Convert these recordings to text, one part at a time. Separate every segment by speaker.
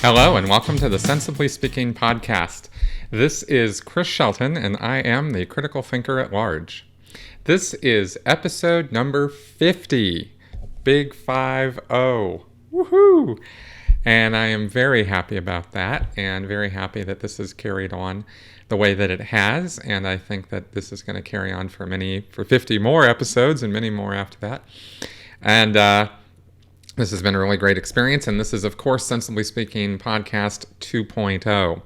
Speaker 1: Hello and welcome to the Sensibly Speaking podcast. This is Chris Shelton and I am the critical thinker at large. This is episode number 50. Big 50. Woohoo! And I am very happy about that and very happy that this has carried on the way that it has. And I think that this is going to carry on for 50 more episodes and many more after that. And this has been a really great experience, and this is, of course, Sensibly Speaking Podcast 2.0.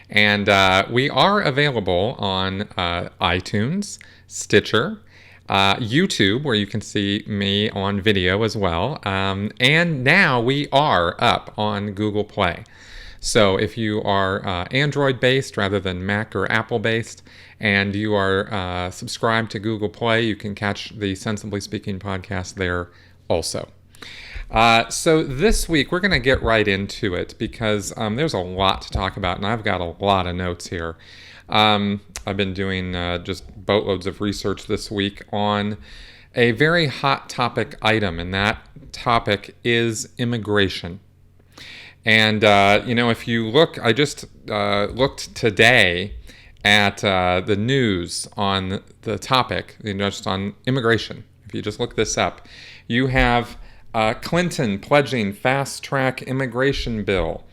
Speaker 1: And we are available on iTunes, Stitcher, YouTube, where you can see me on video as well, and now we are up on Google Play. So if you are Android-based rather than Mac or Apple-based, and you are subscribed to Google Play, you can catch the Sensibly Speaking podcast there also. So this week, we're going to get right into it because there's a lot to talk about, and I've got a lot of notes here. I've been doing just boatloads of research this week on a very hot topic item, and that topic is immigration. And, if you look, I just looked today at the news on the topic, just on immigration. If you just look this up, you have Clinton pledging fast-track immigration bill.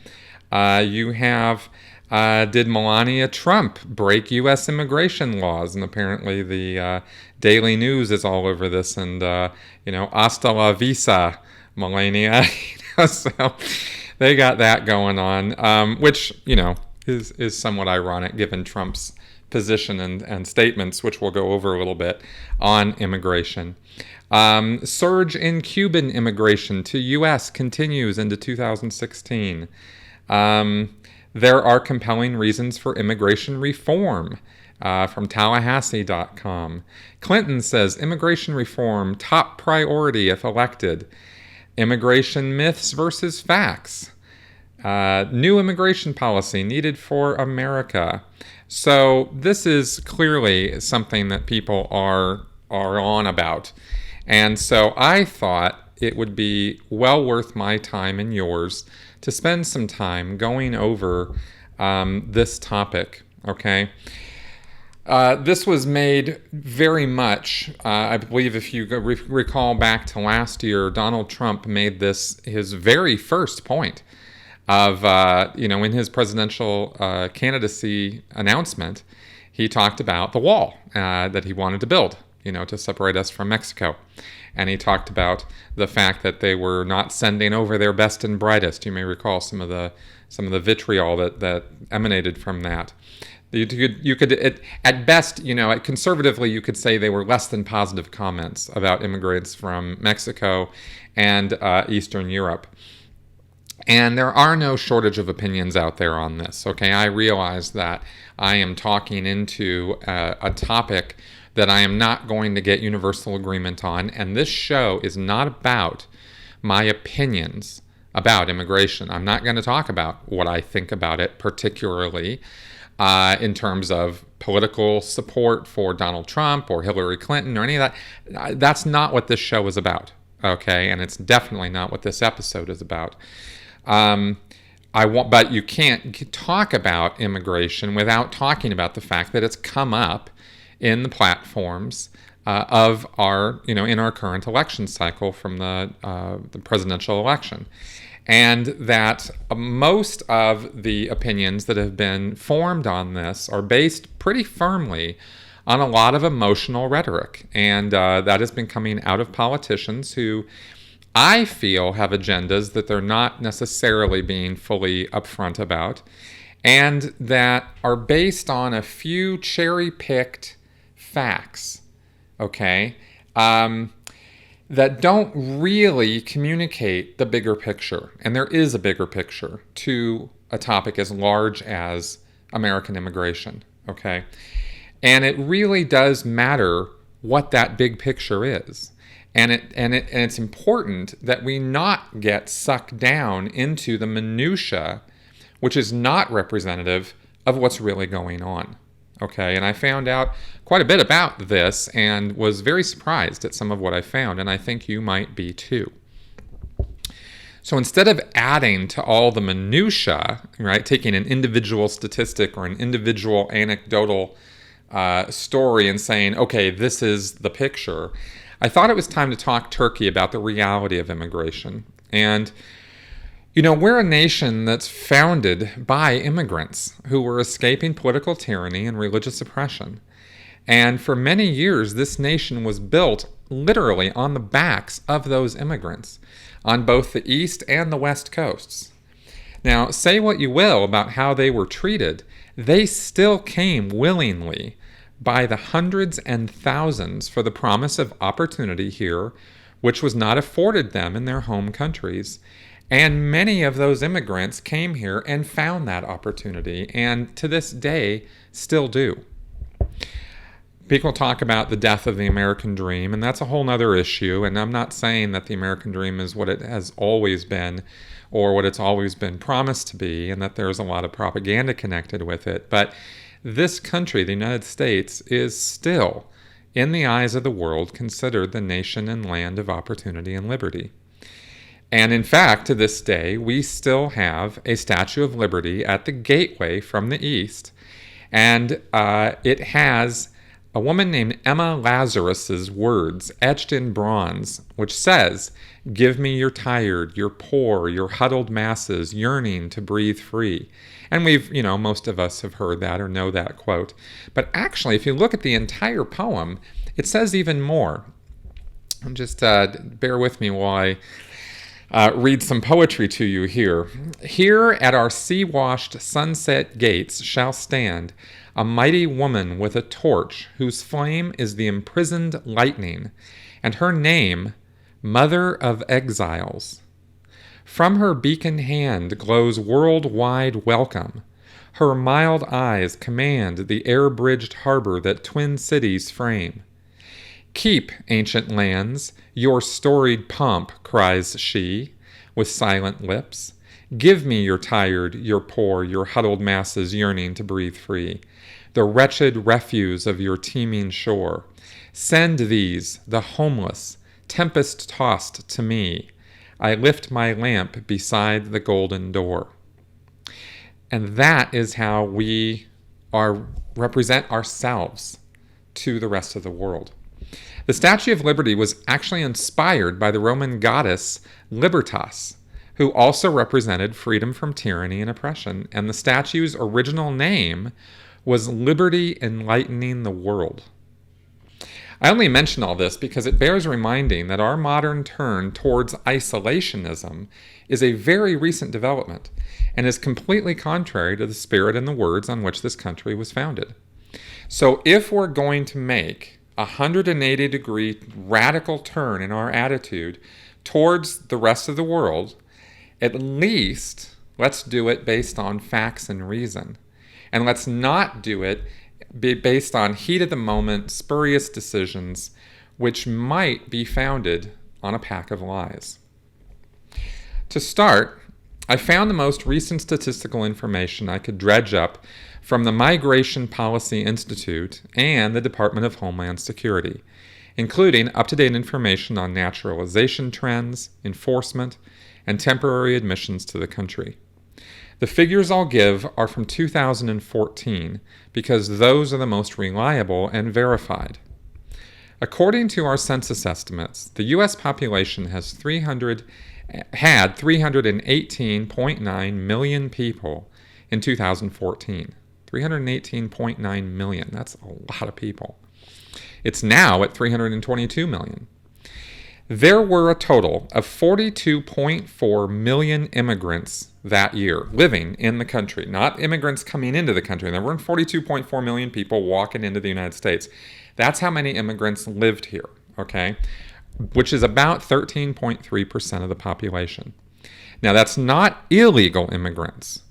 Speaker 1: You have, did Melania Trump break U.S. immigration laws? And apparently the Daily News is all over this. And, hasta la visa, Melania. So they got that going on, which, is somewhat ironic given Trump's position and statements, which we'll go over a little bit on immigration. Surge in Cuban immigration to U.S. continues into 2016. There are compelling reasons for immigration reform, from Tallahassee.com. Clinton says immigration reform top priority if elected. Immigration myths versus facts. New immigration policy needed for America. So this is clearly something that people are on about. And so I thought it would be well worth my time and yours to spend some time going over this topic, okay? This was made very much, I believe if you recall back to last year, Donald Trump made this his very first point of, in his presidential candidacy announcement, he talked about the wall that he wanted to build, to separate us from Mexico. And he talked about the fact that they were not sending over their best and brightest. You may recall some of the vitriol that emanated from that. You could at best, conservatively, you could say they were less than positive comments about immigrants from Mexico and Eastern Europe. And there are no shortage of opinions out there on this, okay? I realize that I am talking into a topic that I am not going to get universal agreement on, and this show is not about my opinions about immigration. I'm not going to talk about what I think about it, particularly in terms of political support for Donald Trump or Hillary Clinton or any of that. That's not what this show is about, okay? And it's definitely not what this episode is about. But you can't talk about immigration without talking about the fact that it's come up in the platforms of our, in our current election cycle from the presidential election. And that most of the opinions that have been formed on this are based pretty firmly on a lot of emotional rhetoric. And that has been coming out of politicians who I feel have agendas that they're not necessarily being fully upfront about, and that are based on a few cherry-picked facts, okay, that don't really communicate the bigger picture. And there is a bigger picture to a topic as large as American immigration, okay? And it really does matter what that big picture is. And it's important that we not get sucked down into the minutia, which is not representative of what's really going on. Okay, and I found out quite a bit about this and was very surprised at some of what I found, and I think you might be too. So instead of adding to all the minutia, right, taking an individual statistic or an individual anecdotal story and saying, okay, this is the picture, I thought it was time to talk Turkey about the reality of immigration. And, you know, we're a nation that's founded by immigrants who were escaping political tyranny and religious oppression. And for many years, this nation was built literally on the backs of those immigrants on both the East and the West coasts. Now, say what you will about how they were treated, they still came willingly by the hundreds and thousands for the promise of opportunity here, which was not afforded them in their home countries. And many of those immigrants came here and found that opportunity, and to this day still do. People talk about the death of the American dream, and that's a whole other issue. And I'm not saying that the American dream is what it has always been or what it's always been promised to be, and that there's a lot of propaganda connected with it. But this country, the United States, is still, in the eyes of the world, considered the nation and land of opportunity and liberty. And in fact, to this day, we still have a Statue of Liberty at the gateway from the east, and it has a woman named Emma Lazarus's words etched in bronze, which says, "Give me your tired, your poor, your huddled masses yearning to breathe free." And most of us have heard that or know that quote. But actually, if you look at the entire poem, it says even more. And just bear with me while I read some poetry to you here. "Here at our sea-washed sunset gates shall stand a mighty woman with a torch, whose flame is the imprisoned lightning, and her name, Mother of Exiles. From her beacon hand glows world-wide welcome. Her mild eyes command the air-bridged harbor that twin cities frame. Keep, ancient lands, your storied pomp, cries she, with silent lips. Give me your tired, your poor, your huddled masses yearning to breathe free, the wretched refuse of your teeming shore. Send these, the homeless, tempest-tossed, to me. I lift my lamp beside the golden door." And that is how we represent ourselves to the rest of the world. The Statue of Liberty was actually inspired by the Roman goddess Libertas, who also represented freedom from tyranny and oppression. And the statue's original name was Liberty Enlightening the World. I only mention all this because it bears reminding that our modern turn towards isolationism is a very recent development and is completely contrary to the spirit and the words on which this country was founded. So if we're going to make a 180-degree radical turn in our attitude towards the rest of the world, at least let's do it based on facts and reason. And let's not do it based on heat of the moment, spurious decisions, which might be founded on a pack of lies. To start, I found the most recent statistical information I could dredge up from the Migration Policy Institute and the Department of Homeland Security, including up-to-date information on naturalization trends, enforcement, and temporary admissions to the country. The figures I'll give are from 2014 because those are the most reliable and verified. According to our census estimates, the U.S. population had 318.9 million people in 2014. 318.9 million. That's a lot of people. It's now at 322 million. There were a total of 42.4 million immigrants that year living in the country, not immigrants coming into the country. There weren't 42.4 million people walking into the United States. That's how many immigrants lived here, okay? Which is about 13.3% of the population. Now, that's not illegal immigrants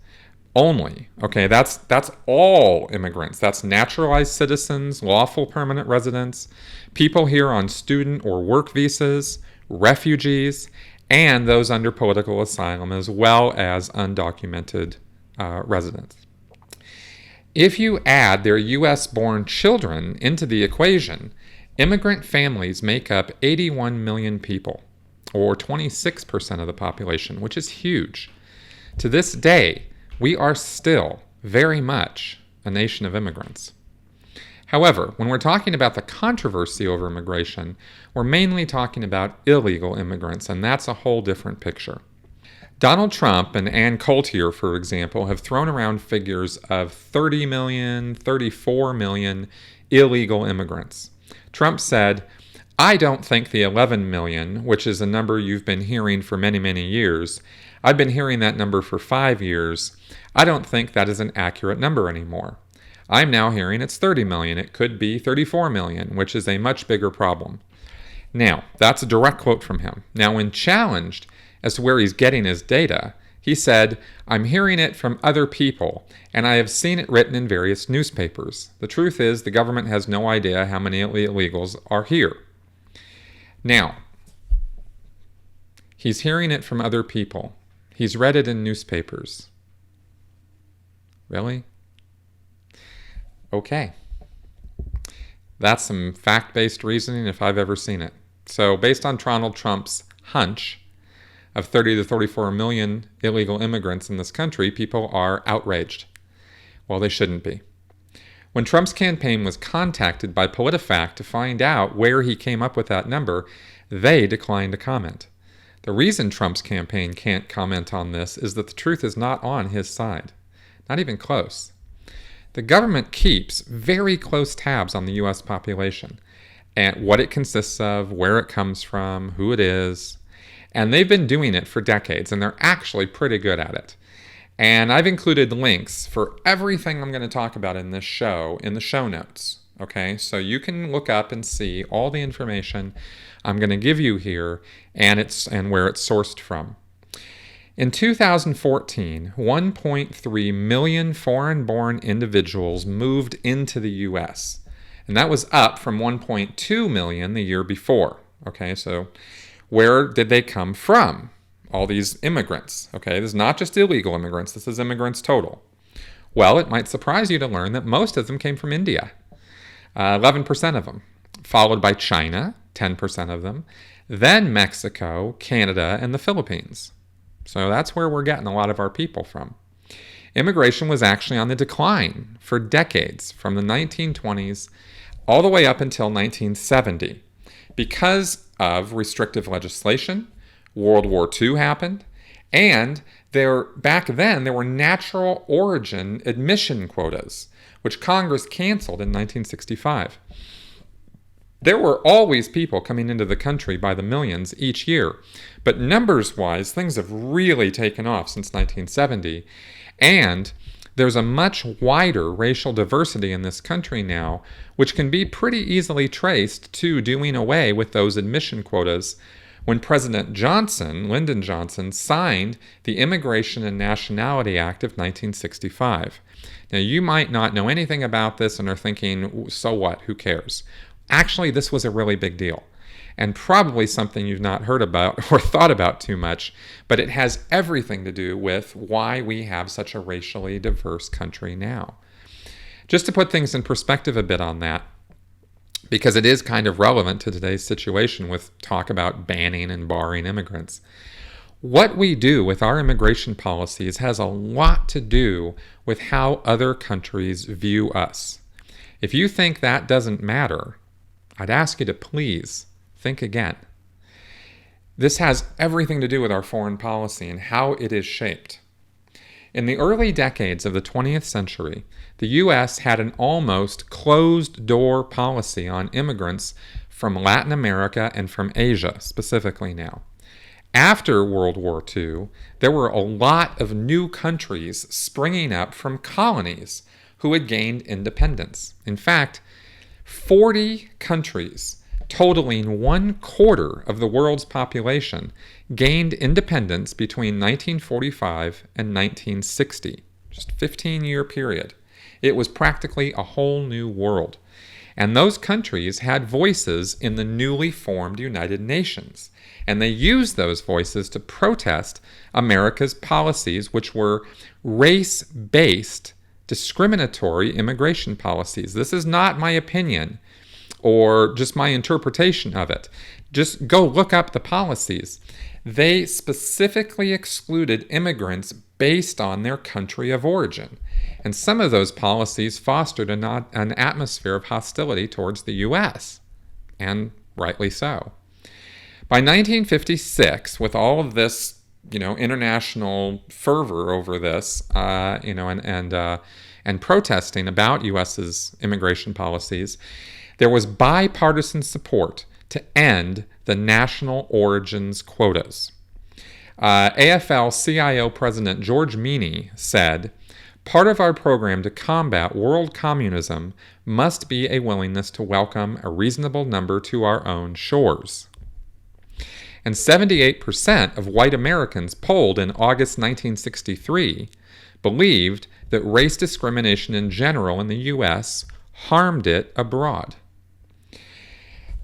Speaker 1: only, okay? That's all immigrants. That's naturalized citizens, lawful permanent residents, people here on student or work visas, refugees, and those under political asylum, as well as undocumented residents. If you add their U.S.-born children into the equation, immigrant families make up 81 million people. or 26% of the population, which is huge. To this day, we are still very much a nation of immigrants. However, when we're talking about the controversy over immigration, we're mainly talking about illegal immigrants, and that's a whole different picture. Donald Trump and Ann Coulter, for example, have thrown around figures of 30 million, 34 million illegal immigrants. Trump said, "I don't think the 11 million, which is a number you've been hearing for many, many years, I've been hearing that number for 5 years. I don't think that is an accurate number anymore. I'm now hearing it's 30 million. It could be 34 million, which is a much bigger problem." Now, that's a direct quote from him. Now, when challenged as to where he's getting his data, he said, "I'm hearing it from other people, and I have seen it written in various newspapers. The truth is, the government has no idea how many illegals are here." Now, he's hearing it from other people. He's read it in newspapers. Really? Okay. That's some fact-based reasoning if I've ever seen it. So based on Donald Trump's hunch of 30 to 34 million illegal immigrants in this country, people are outraged. Well, they shouldn't be. When Trump's campaign was contacted by PolitiFact to find out where he came up with that number, they declined to comment. The reason Trump's campaign can't comment on this is that the truth is not on his side. Not even close. The government keeps very close tabs on the U.S. population and what it consists of, where it comes from, who it is. And they've been doing it for decades, and they're actually pretty good at it. And I've included links for everything I'm going to talk about in this show in the show notes. Okay, so you can look up and see all the information I'm going to give you here and where it's sourced from. In 2014, 1.3 million foreign-born individuals moved into the U.S., and that was up from 1.2 million the year before. Okay, so where did they come from? All these immigrants. Okay, this is not just illegal immigrants, this is immigrants total. Well, it might surprise you to learn that most of them came from India, 11% of them, followed by China, 10% of them, then Mexico, Canada, and the Philippines. So that's where we're getting a lot of our people from. Immigration was actually on the decline for decades, from the 1920s all the way up until 1970. Because of restrictive legislation, World War II happened, and back then there were natural origin admission quotas, which Congress canceled in 1965. There were always people coming into the country by the millions each year, but numbers-wise, things have really taken off since 1970, and there's a much wider racial diversity in this country now, which can be pretty easily traced to doing away with those admission quotas when President Lyndon Johnson, signed the Immigration and Nationality Act of 1965. Now, you might not know anything about this and are thinking, so what, who cares? Actually, this was a really big deal, and probably something you've not heard about or thought about too much, but it has everything to do with why we have such a racially diverse country now. Just to put things in perspective a bit on that, because it is kind of relevant to today's situation with talk about banning and barring immigrants. What we do with our immigration policies has a lot to do with how other countries view us. If you think that doesn't matter, I'd ask you to please think again. This has everything to do with our foreign policy and how it is shaped. In the early decades of the 20th century, the U.S. had an almost closed-door policy on immigrants from Latin America and from Asia, specifically now. After World War II, there were a lot of new countries springing up from colonies who had gained independence. In fact, 40 countries, totaling 1/4 of the world's population, gained independence between 1945 and 1960, just a 15-year period. It was practically a whole new world. And those countries had voices in the newly formed United Nations. And they used those voices to protest America's policies, which were race-based, discriminatory immigration policies. This is not my opinion or just my interpretation of it. Just go look up the policies. They specifically excluded immigrants based on their country of origin. And some of those policies fostered an atmosphere of hostility towards the U.S., and rightly so. By 1956, with all of this, international fervor over this, and protesting about U.S.'s immigration policies, there was bipartisan support to end the national origins quotas. AFL-CIO President George Meany said, "Part of our program to combat world communism must be a willingness to welcome a reasonable number to our own shores." And 78% of white Americans polled in August 1963 believed that race discrimination in general in the U.S. harmed it abroad.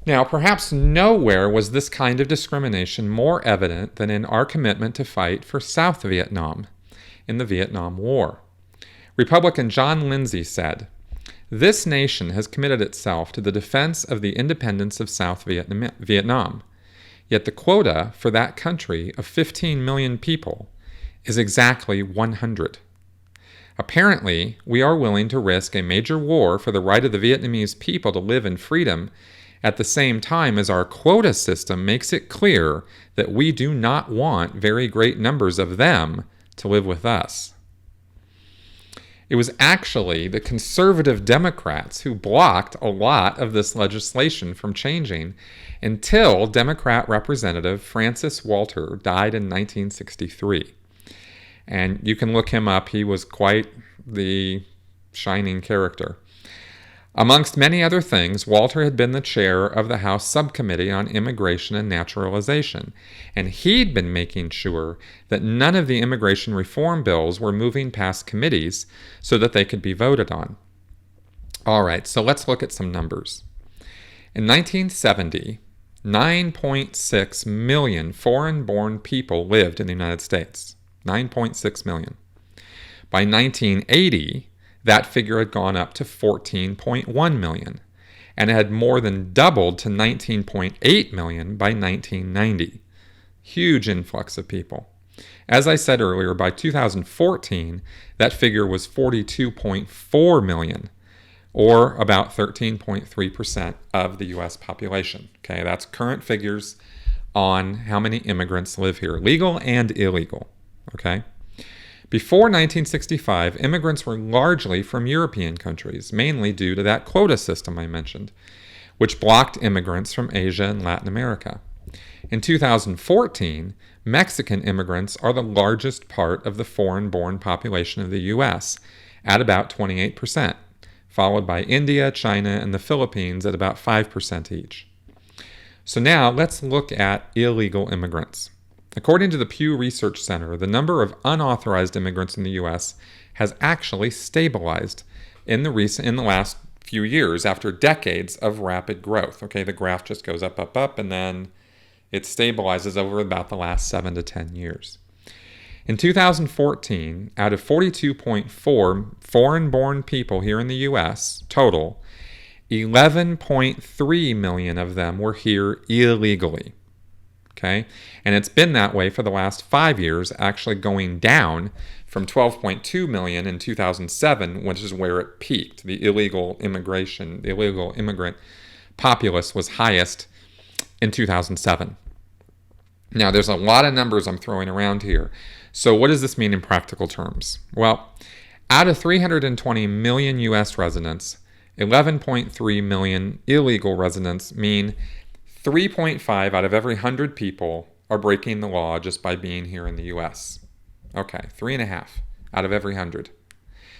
Speaker 1: Now, perhaps nowhere was this kind of discrimination more evident than in our commitment to fight for South Vietnam in the Vietnam War. Republican John Lindsay said, "This nation has committed itself to the defense of the independence of South Vietnam. Yet the quota for that country of 15 million people is exactly 100. Apparently, we are willing to risk a major war for the right of the Vietnamese people to live in freedom at the same time as our quota system makes it clear that we do not want very great numbers of them to live with us." It was actually the conservative Democrats who blocked a lot of this legislation from changing until Democrat Representative Francis Walter died in 1963. And you can look him up. He was quite the shining character. Amongst many other things, Walter had been the chair of the House Subcommittee on Immigration and Naturalization, and he'd been making sure that none of the immigration reform bills were moving past committees so that they could be voted on. All right, so let's look at some numbers. In 1970, 9.6 million foreign-born people lived in the United States. 9.6 million. By 1980, that figure had gone up to 14.1 million, and it had more than doubled to 19.8 million by 1990. Huge influx of people. As I said earlier, by 2014, that figure was 42.4 million, or about 13.3% of the U.S. population. Okay, that's current figures on how many immigrants live here, legal and illegal. Okay. Before 1965, immigrants were largely from European countries, mainly due to that quota system I mentioned, which blocked immigrants from Asia and Latin America. In 2014, Mexican immigrants are the largest part of the foreign-born population of the U.S., at about 28%, followed by India, China, and the Philippines at about 5% each. So now let's look at illegal immigrants. According to the Pew Research Center, the number of unauthorized immigrants in the U.S. has actually stabilized in the last few years after decades of rapid growth. Okay, the graph just goes up, up, up, and then it stabilizes over about the last 7 to 10 years. In 2014, out of 42.4 foreign-born people here in the U.S. total, 11.3 million of them were here illegally. Okay, and it's been that way for the last 5 years, actually going down from 12.2 million in 2007, which is where it peaked. The illegal immigrant populace was highest in 2007. Now, there's a lot of numbers I'm throwing around here. So what does this mean in practical terms? Well, out of 320 million U.S. residents, 11.3 million illegal residents mean 3.5 out of every 100 people are breaking the law just by being here in the U.S. Okay, 3.5 out of every 100.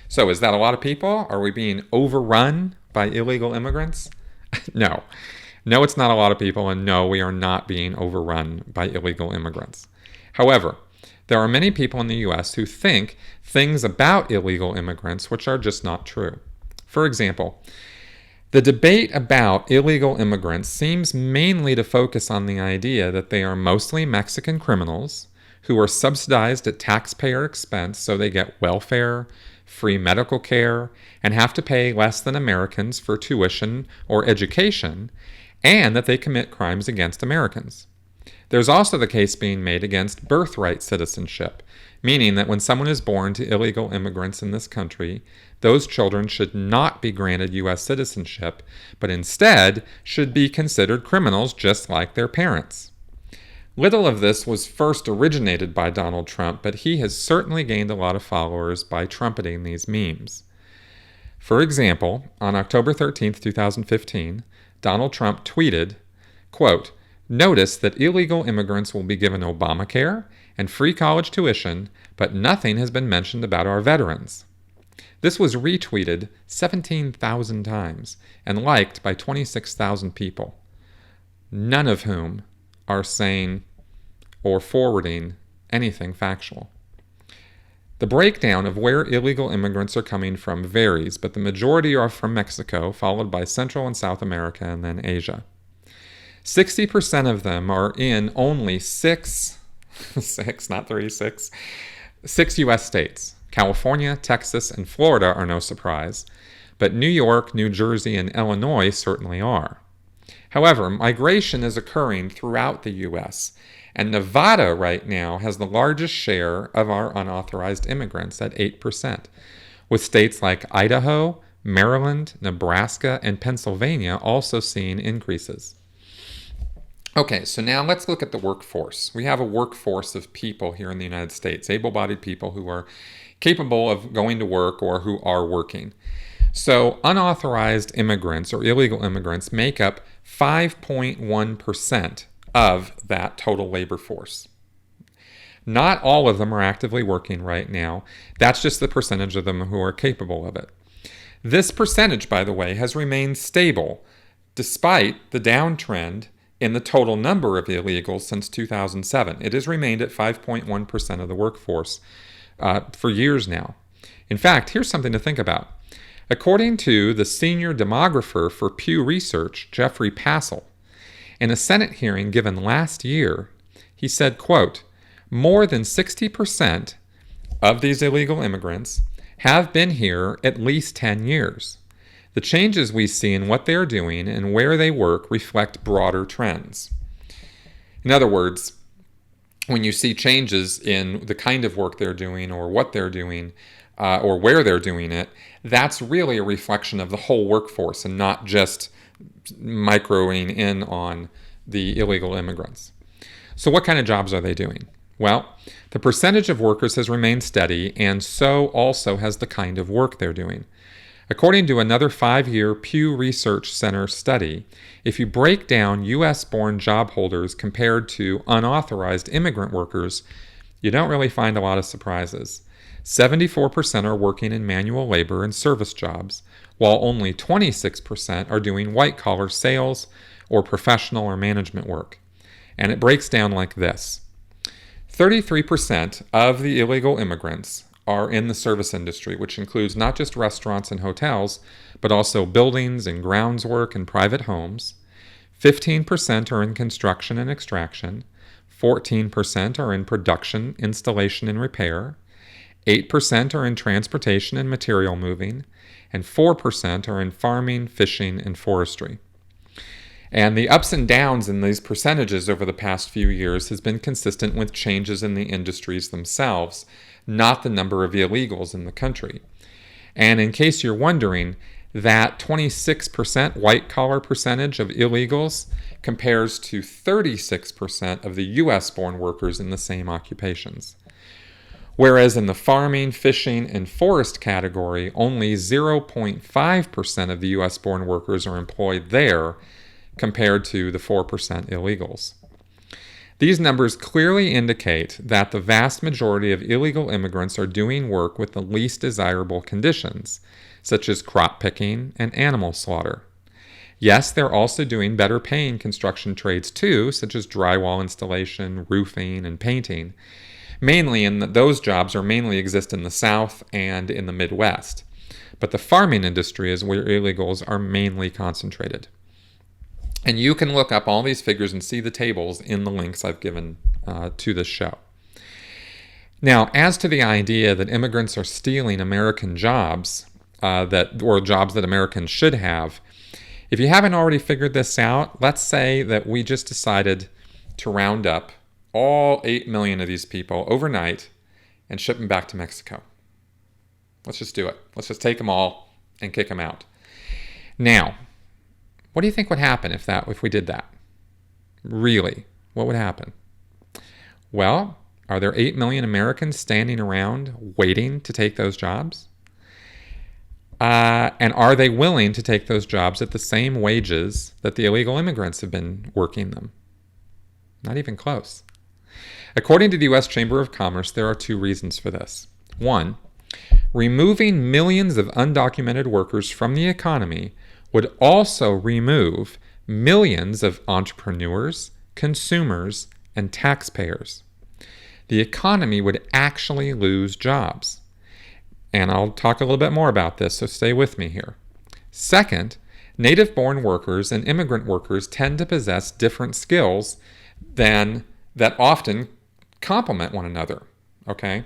Speaker 1: So is that a lot of people? Are we being overrun by illegal immigrants? No. No, it's not a lot of people, and no, we are not being overrun by illegal immigrants. However, there are many people in the U.S. who think things about illegal immigrants which are just not true. For example, the debate about illegal immigrants seems mainly to focus on the idea that they are mostly Mexican criminals who are subsidized at taxpayer expense so they get welfare, free medical care, and have to pay less than Americans for tuition or education, and that they commit crimes against Americans. There's also the case being made against birthright citizenship, meaning that when someone is born to illegal immigrants in this country, those children should not be granted U.S. citizenship, but instead should be considered criminals just like their parents. Little of this was first originated by Donald Trump, but he has certainly gained a lot of followers by trumpeting these memes. For example, on October 13, 2015, Donald Trump tweeted, quote, "Notice that illegal immigrants will be given Obamacare and free college tuition, but nothing has been mentioned about our veterans." This was retweeted 17,000 times and liked by 26,000 people, none of whom are saying or forwarding anything factual. The breakdown of where illegal immigrants are coming from varies, but the majority are from Mexico, followed by Central and South America, and then Asia. 60% of them are in only six U.S. states. California, Texas, and Florida are no surprise, but New York, New Jersey, and Illinois certainly are. However, migration is occurring throughout the U.S., and Nevada right now has the largest share of our unauthorized immigrants at 8%, with states like Idaho, Maryland, Nebraska, and Pennsylvania also seeing increases. Okay, so now let's look at the workforce. We have a workforce of people here in the United States, able-bodied people who are capable of going to work or who are working. So unauthorized immigrants or illegal immigrants make up 5.1% of that total labor force. Not all of them are actively working right now. That's just the percentage of them who are capable of it. This percentage, by the way, has remained stable despite the downtrend in the total number of illegals since 2007. It has remained at 5.1% of the workforce for years now. In fact, here's something to think about. According to the senior demographer for Pew Research, Jeffrey Passel, in a Senate hearing given last year, he said, quote, "More than 60% of these illegal immigrants have been here at least 10 years. The changes we see in what they're doing and where they work reflect broader trends." In other words, when you see changes in the kind of work they're doing or what they're doing or where they're doing it, that's really a reflection of the whole workforce and not just microing in on the illegal immigrants. So what kind of jobs are they doing? Well, the percentage of workers has remained steady, and so also has the kind of work they're doing. According to another 5-year Pew Research Center study, if you break down U.S.-born job holders compared to unauthorized immigrant workers, you don't really find a lot of surprises. 74% are working in manual labor and service jobs, while only 26% are doing white-collar sales or professional or management work. And it breaks down like this. 33% of the illegal immigrants are in the service industry, which includes not just restaurants and hotels, but also buildings and grounds work and private homes. 15% are in construction and extraction. 14% are in production, installation, and repair. 8% are in transportation and material moving. And 4% are in farming, fishing, and forestry. And the ups and downs in these percentages over the past few years has been consistent with changes in the industries themselves, not the number of illegals in the country. And in case you're wondering, that 26% white-collar percentage of illegals compares to 36% of the U.S.-born workers in the same occupations. Whereas in the farming, fishing, and forest category, only 0.5% of the U.S.-born workers are employed there, compared to the 4% illegals. These numbers clearly indicate that the vast majority of illegal immigrants are doing work with the least desirable conditions, such as crop picking and animal slaughter. Yes, they're also doing better paying construction trades too, such as drywall installation, roofing, and painting. Those jobs mainly exist in the South and in the Midwest. But the farming industry is where illegals are mainly concentrated. And you can look up all these figures and see the tables in the links I've given to this show. Now, as to the idea that immigrants are stealing American jobs, or jobs that Americans should have, If you haven't already figured this out, let's say that we just decided to round up all 8 million of these people overnight and ship them back to Mexico. Let's just do it. Let's just take them all and kick them out. Now, what do you think would happen if we did that? Really, what would happen? Well, are there 8 million Americans standing around waiting to take those jobs? And are they willing to take those jobs at the same wages that the illegal immigrants have been working them? Not even close. According to the U.S. Chamber of Commerce, there are 2 reasons for this. 1, removing millions of undocumented workers from the economy would also remove millions of entrepreneurs, consumers, and taxpayers. The economy would actually lose jobs. And I'll talk a little bit more about this, so stay with me here. Second, native-born workers and immigrant workers tend to possess different skills that often complement one another, okay?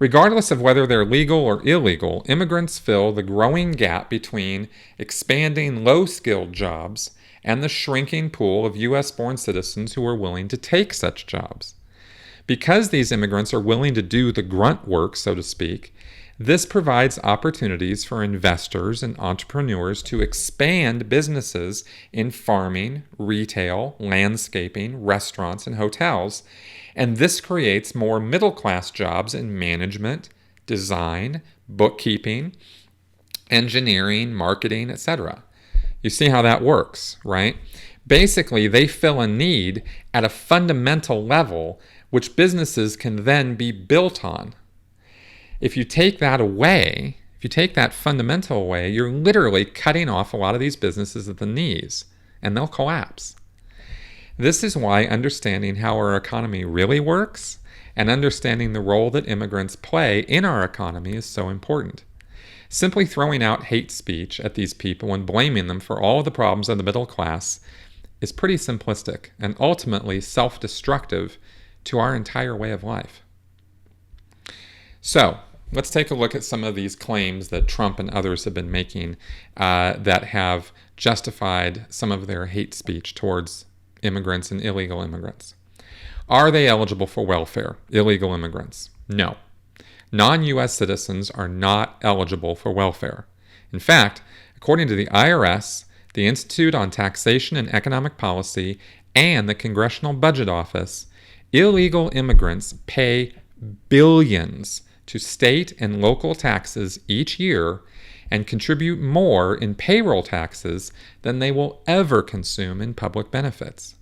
Speaker 1: Regardless of whether they're legal or illegal, immigrants fill the growing gap between expanding low-skilled jobs and the shrinking pool of U.S.-born citizens who are willing to take such jobs. Because these immigrants are willing to do the grunt work, so to speak, this provides opportunities for investors and entrepreneurs to expand businesses in farming, retail, landscaping, restaurants, and hotels, and this creates more middle-class jobs in management, design, bookkeeping, engineering, marketing, etc. You see how that works, right? Basically, they fill a need at a fundamental level which businesses can then be built on. If you take that away, if you take that fundamental away, you're literally cutting off a lot of these businesses at the knees, and they'll collapse. This is why understanding how our economy really works and understanding the role that immigrants play in our economy is so important. Simply throwing out hate speech at these people and blaming them for all of the problems of the middle class is pretty simplistic and ultimately self-destructive to our entire way of life. So, let's take a look at some of these claims that Trump and others have been making that have justified some of their hate speech towards immigrants and illegal immigrants. Are they eligible for welfare, illegal immigrants? No. Non-U.S. citizens are not eligible for welfare. In fact, according to the IRS, the Institute on Taxation and Economic Policy, and the Congressional Budget Office, illegal immigrants pay billions to state and local taxes each year and contribute more in payroll taxes than they will ever consume in public benefits.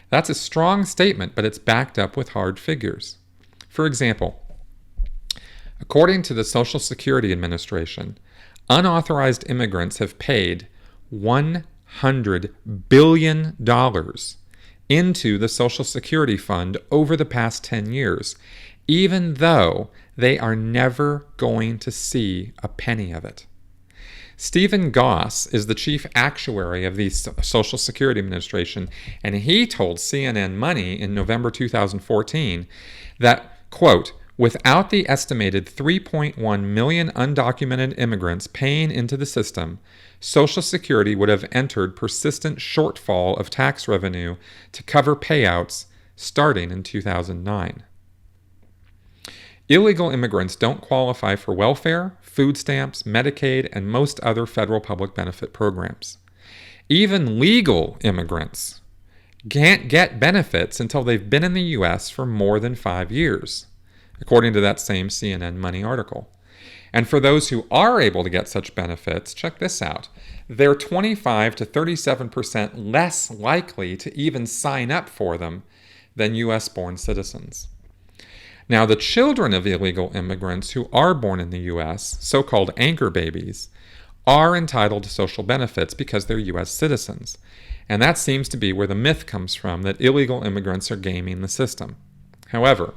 Speaker 1: That's a strong statement, but it's backed up with hard figures. For example, according to the Social Security Administration, unauthorized immigrants have paid $100 billion into the Social Security Fund over the past 10 years, even though they are never going to see a penny of it. Stephen Goss is the chief actuary of the Social Security Administration, and he told CNN Money in November 2014 that, quote, without the estimated 3.1 million undocumented immigrants paying into the system, Social Security would have entered persistent shortfall of tax revenue to cover payouts starting in 2009. Illegal immigrants don't qualify for welfare, food stamps, Medicaid, and most other federal public benefit programs. Even legal immigrants can't get benefits until they've been in the U.S. for more than 5 years, according to that same CNN Money article. And for those who are able to get such benefits, check this out. They're 25 to 37% less likely to even sign up for them than U.S.-born citizens. Now, the children of illegal immigrants who are born in the U.S., so-called anchor babies, are entitled to social benefits because they're U.S. citizens. And that seems to be where the myth comes from that illegal immigrants are gaming the system. However,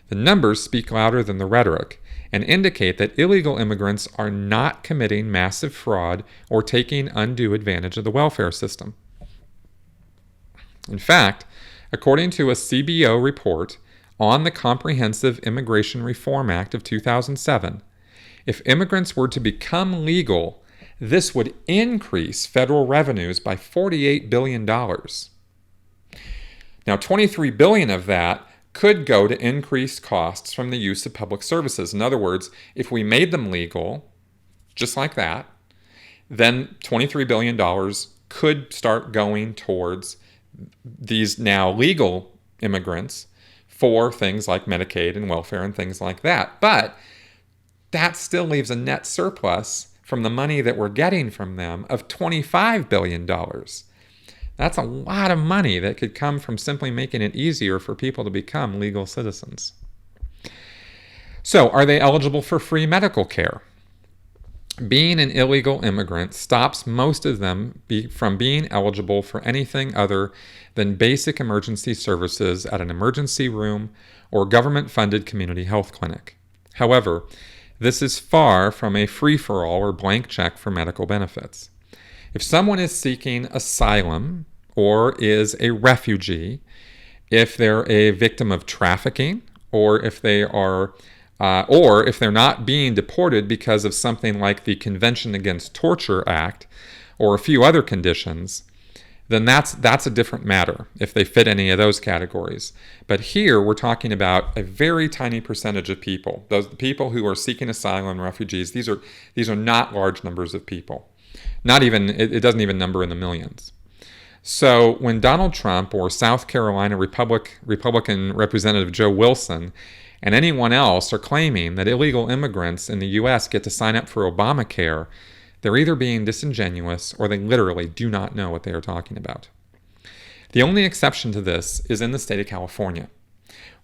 Speaker 1: the numbers speak louder than the rhetoric and indicate that illegal immigrants are not committing massive fraud or taking undue advantage of the welfare system. In fact, according to a CBO report on the Comprehensive Immigration Reform Act of 2007, if immigrants were to become legal, this would increase federal revenues by $48 billion. Now, $23 billion of that could go to increased costs from the use of public services. In other words, if we made them legal, just like that, then $23 billion could start going towards these now legal immigrants for things like Medicaid and welfare and things like that. But that still leaves a net surplus from the money that we're getting from them of $25 billion. That's a lot of money that could come from simply making it easier for people to become legal citizens. So, are they eligible for free medical care? Being an illegal immigrant stops most of them from being eligible for anything other than basic emergency services at an emergency room or government-funded community health clinic. However, this is far from a free-for-all or blank check for medical benefits. If someone is seeking asylum or is a refugee, if they're a victim of trafficking, or if they're not being deported because of something like the Convention Against Torture Act or a few other conditions, then that's a different matter if they fit any of those categories. But here we're talking about a very tiny percentage of people. Those people who are seeking asylum, refugees, these are not large numbers of people. It doesn't even number in the millions. So when Donald Trump or South Carolina Republican Representative Joe Wilson and anyone else are claiming that illegal immigrants in the U.S. get to sign up for Obamacare, they're either being disingenuous or they literally do not know what they are talking about. The only exception to this is in the state of California,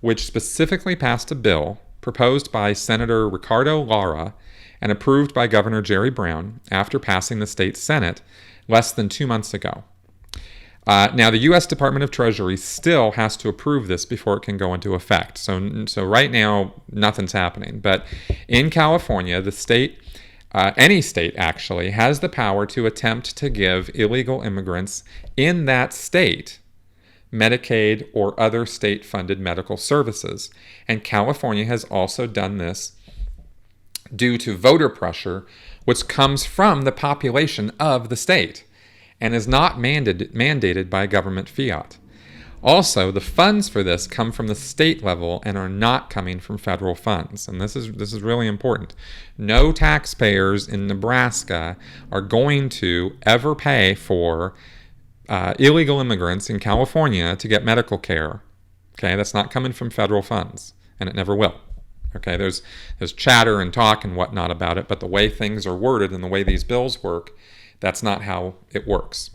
Speaker 1: which specifically passed a bill proposed by Senator Ricardo Lara and approved by Governor Jerry Brown after passing the state Senate less than 2 months ago. Now, the U.S. Department of Treasury still has to approve this before it can go into effect. So right now, nothing's happening. But in California, the state, any state actually, has the power to attempt to give illegal immigrants in that state Medicaid or other state-funded medical services. And California has also done this due to voter pressure, which comes from the population of the state and is not mandated by government fiat. Also, the funds for this come from the state level and are not coming from federal funds. And this is really important. No taxpayers in Nebraska are going to ever pay for illegal immigrants in California to get medical care. Okay, that's not coming from federal funds, and it never will. Okay, there's chatter and talk and whatnot about it, but the way things are worded and the way these bills work, that's not how it works.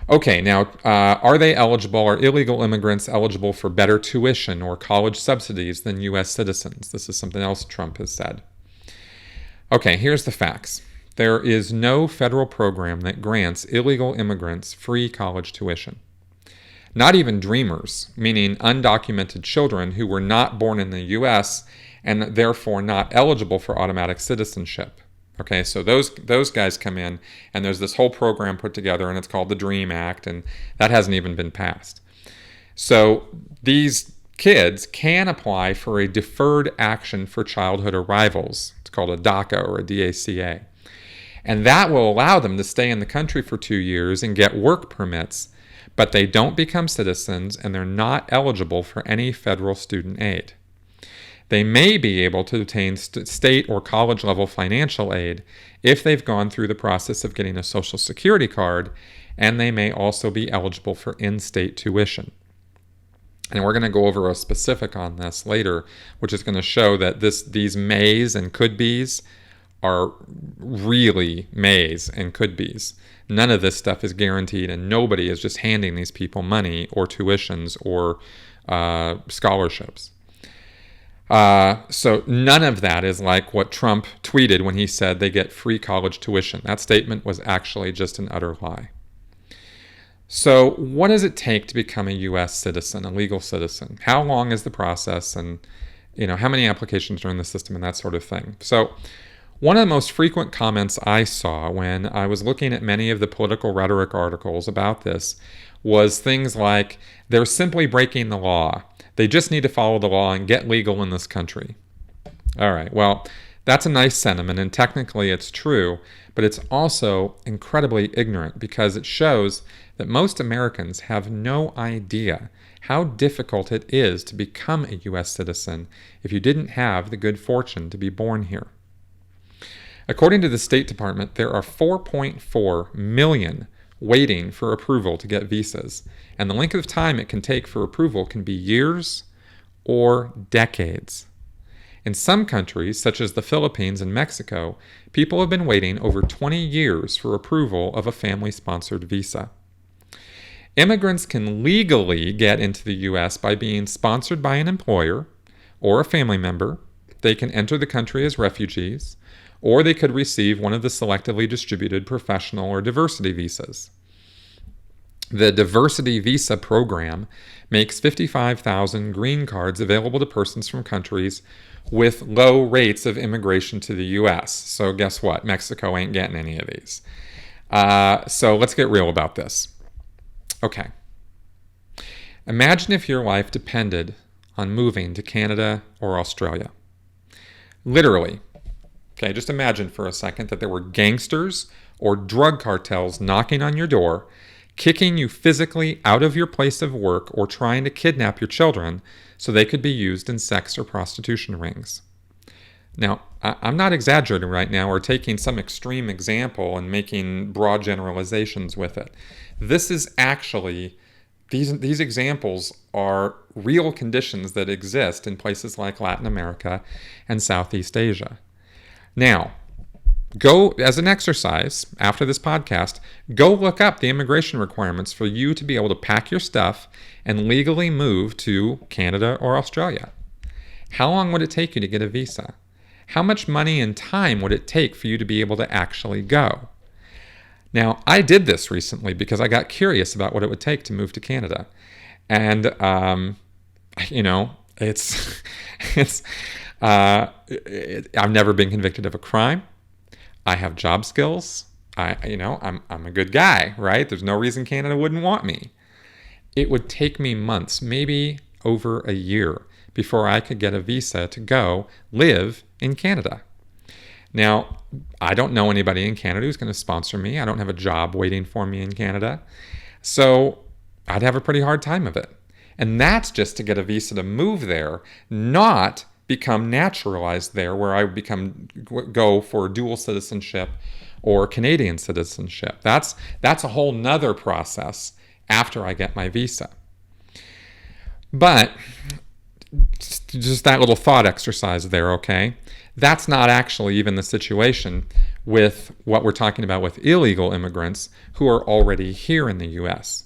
Speaker 1: Okay, now, are illegal immigrants eligible for better tuition or college subsidies than U.S. citizens? This is something else Trump has said. Okay, here's the facts. There is no federal program that grants illegal immigrants free college tuition. Not even dreamers, meaning undocumented children who were not born in the U.S. and therefore not eligible for automatic citizenship. Okay, so those guys come in, and there's this whole program put together, and it's called the DREAM Act, and that hasn't even been passed. So these kids can apply for a deferred action for childhood arrivals. It's called a DACA or a DACA. And that will allow them to stay in the country for 2 years and get work permits, but they don't become citizens, and they're not eligible for any federal student aid. They may be able to obtain state or college-level financial aid if they've gone through the process of getting a Social Security card, and they may also be eligible for in-state tuition. And we're going to go over a specific on this later, which is going to show that these mays and could-bes are really mays and could-bes. None of this stuff is guaranteed, and nobody is just handing these people money or tuitions or scholarships. So none of that is like what Trump tweeted when he said they get free college tuition. That statement was actually just an utter lie. So what does it take to become a U.S. citizen, a legal citizen? How long is the process, and how many applications are in the system and that sort of thing? So one of the most frequent comments I saw when I was looking at many of the political rhetoric articles about this was things like, they're simply breaking the law. They just need to follow the law and get legal in this country. All right, well, That's a nice sentiment, and technically it's true, but it's also incredibly ignorant because it shows that most Americans have no idea how difficult it is to become a U.S. citizen if you didn't have the good fortune to be born here. According to the State Department, there are 4.4 million waiting for approval to get visas, and the length of time it can take for approval can be years or decades. In some countries, such as the Philippines and Mexico, people have been waiting over 20 years for approval of a family-sponsored visa. Immigrants can legally get into the U.S. by being sponsored by an employer or a family member. They can enter the country as refugees, or they could receive one of the selectively distributed professional or diversity visas. The diversity visa program makes 55,000 green cards available to persons from countries with low rates of immigration to the U.S. So guess what? Mexico ain't getting any of these. So let's get real about this. Okay. Imagine if your life depended on moving to Canada or Australia. Literally. Okay, just imagine for a second that there were gangsters or drug cartels knocking on your door, kicking you physically out of your place of work, or trying to kidnap your children so they could be used in sex or prostitution rings. Now, I'm not exaggerating right now or taking some extreme example and making broad generalizations with it. This is actually, these examples are real conditions that exist in places like Latin America and Southeast Asia. Now, go, as an exercise, after this podcast, go look up the immigration requirements for you to be able to pack your stuff and legally move to Canada or Australia. How long would it take you to get a visa? How much money and time would it take for you to be able to actually go? Now, I did this recently because I got curious about what it would take to move to Canada. And, I've never been convicted of a crime. I have job skills. I'm a good guy, right? There's no reason Canada wouldn't want me. It would take me months, maybe over a year, before I could get a visa to go live in Canada. Now, I don't know anybody in Canada who's going to sponsor me. I don't have a job waiting for me in Canada. So I'd have a pretty hard time of it. And that's just to get a visa to move there, not become naturalized there, where I would go for dual citizenship or Canadian citizenship. That's a whole nother process after I get my visa. But just that little thought exercise there, okay? That's not actually even the situation with what we're talking about with illegal immigrants who are already here in the U.S.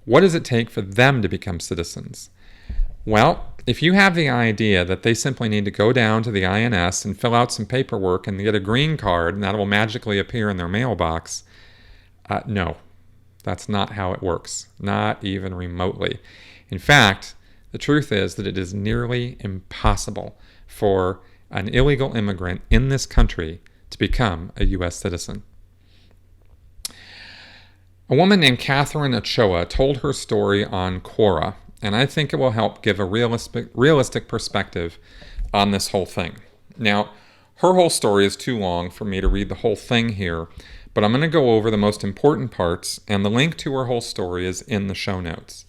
Speaker 1: What does it take for them to become citizens? Well, if you have the idea that they simply need to go down to the INS and fill out some paperwork and get a green card and that will magically appear in their mailbox, no, that's not how it works, not even remotely. In fact, the truth is that it is nearly impossible for an illegal immigrant in this country to become a U.S. citizen. A woman named Catherine Ochoa told her story on Quora, and I think it will help give a realistic perspective on this whole thing. Now, her whole story is too long for me to read the whole thing here, but I'm going to go over the most important parts, and the link to her whole story is in the show notes.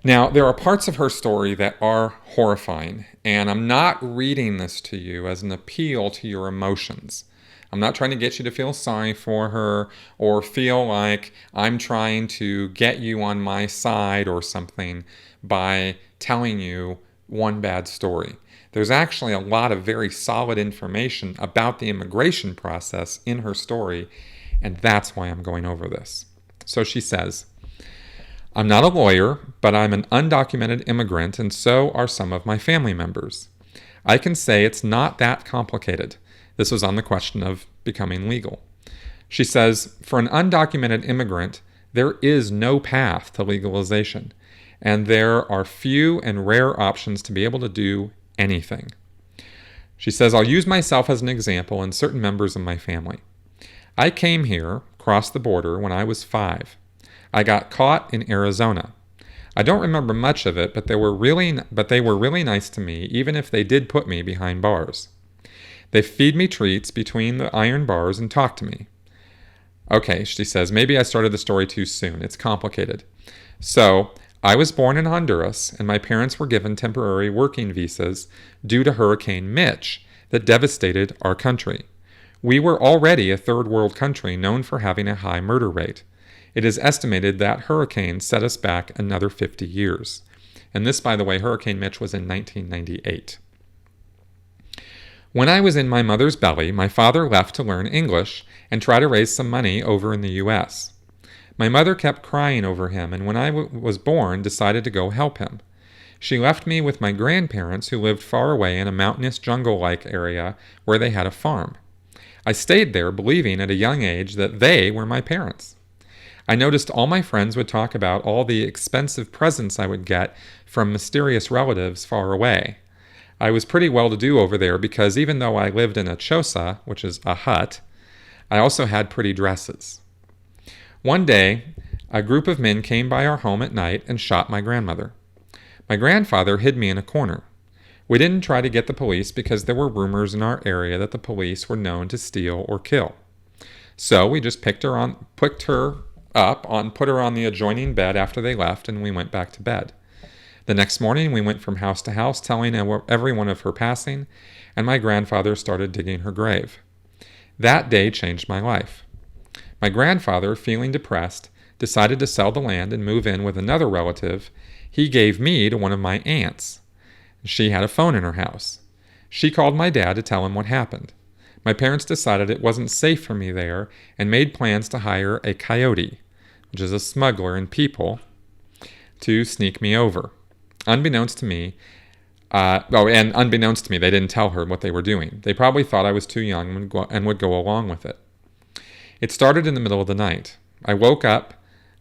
Speaker 1: Now, there are parts of her story that are horrifying, and I'm not reading this to you as an appeal to your emotions. I'm not trying to get you to feel sorry for her or feel like I'm trying to get you on my side or something by telling you one bad story. There's actually a lot of very solid information about the immigration process in her story, and that's why I'm going over this. So she says, "I'm not a lawyer, but I'm an undocumented immigrant, and so are some of my family members. I can say it's not that complicated." This was on the question of becoming legal. She says, "For an undocumented immigrant, there is no path to legalization, and there are few and rare options to be able to do anything." She says, "I'll use myself as an example and certain members of my family. I came here, crossed the border, when I was 5. I got caught in Arizona. I don't remember much of it, but they were really nice to me, even if they did put me behind bars. They feed me treats between the iron bars and talk to me. Okay, she says, maybe I started the story too soon. It's complicated. So, I was born in Honduras, and my parents were given temporary working visas due to Hurricane Mitch that devastated our country. We were already a third world country known for having a high murder rate. It is estimated that hurricane set us back another 50 years. And this, by the way, Hurricane Mitch was in 1998. When I was in my mother's belly, my father left to learn English and try to raise some money over in the U.S. My mother kept crying over him, and when I was born, decided to go help him. She left me with my grandparents, who lived far away in a mountainous jungle-like area where they had a farm. I stayed there, believing at a young age that they were my parents. I noticed all my friends would talk about all the expensive presents I would get from mysterious relatives far away. I was pretty well-to-do over there because even though I lived in a choza, which is a hut, I also had pretty dresses. One day, a group of men came by our home at night and shot my grandmother. My grandfather hid me in a corner. We didn't try to get the police because there were rumors in our area that the police were known to steal or kill. So we just put her on the adjoining bed after they left, and we went back to bed. The next morning, we went from house to house telling everyone of her passing, and my grandfather started digging her grave. That day changed my life. My grandfather, feeling depressed, decided to sell the land and move in with another relative he gave me to one of my aunts. She had a phone in her house. She called my dad to tell him what happened. My parents decided it wasn't safe for me there and made plans to hire a coyote, which is a smuggler in people, to sneak me over. Unbeknownst to me, they didn't tell her what they were doing. They probably thought I was too young and would go along with it. It started in the middle of the night. I woke up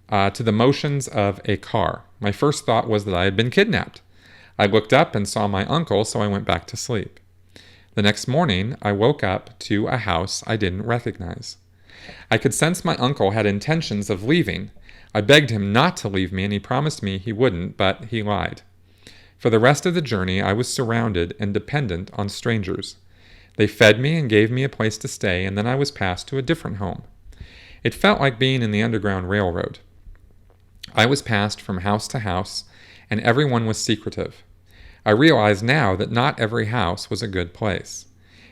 Speaker 1: to the motions of a car. My first thought was that I had been kidnapped. I looked up and saw my uncle, so I went back to sleep. The next morning, I woke up to a house I didn't recognize. I could sense my uncle had intentions of leaving. I begged him not to leave me, and he promised me he wouldn't, but he lied. For the rest of the journey, I was surrounded and dependent on strangers. They fed me and gave me a place to stay, and then I was passed to a different home. It felt like being in the Underground Railroad. I was passed from house to house, and everyone was secretive. I realize now that not every house was a good place,